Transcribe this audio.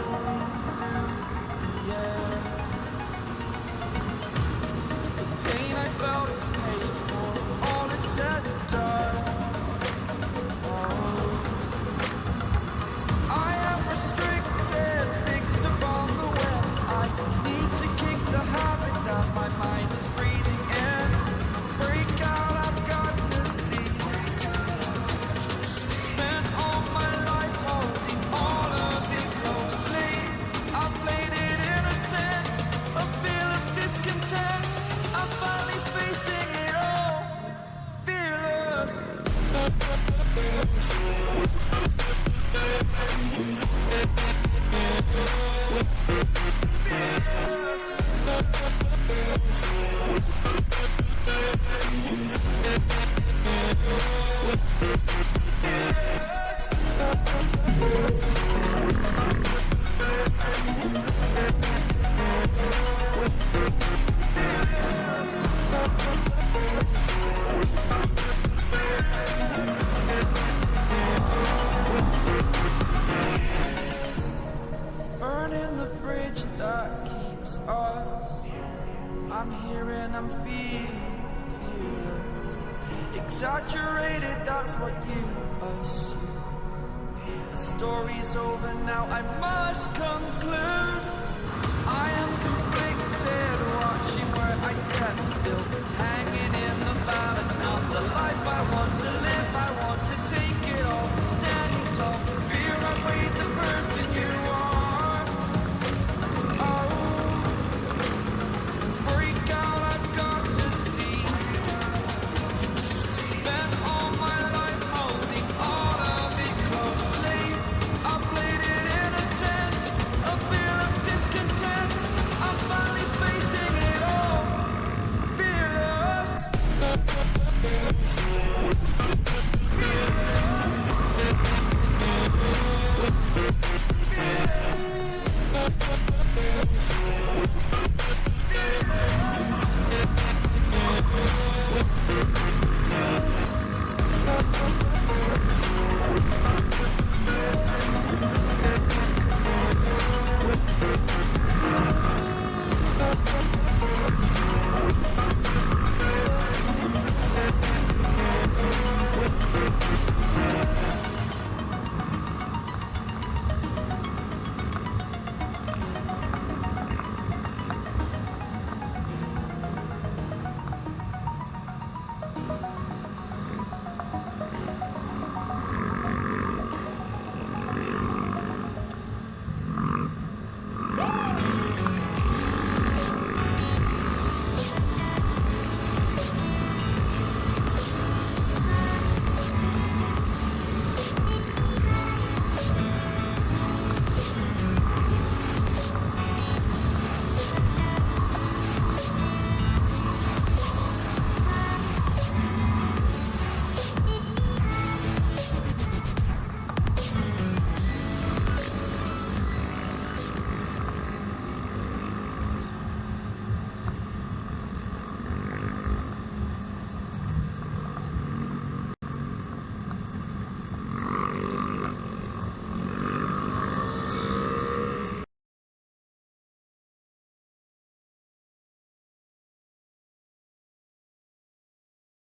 floating through the air. The pain I felt is paid for, all is said and done. Oh, I am restricted, fixed upon the web. I need to kick the habit that my mind is breathing in. Break out, I've got to see. Spent all my life holding all of it closely. I played it innocent, a feel of discontent. I'm finally facing it all, fearless. Burning the bridge that keeps us. I'm here and I'm fearless. Exaggerated, that's what you assume. The story's over now, I must conclude. I am conflicted, watching where I step still.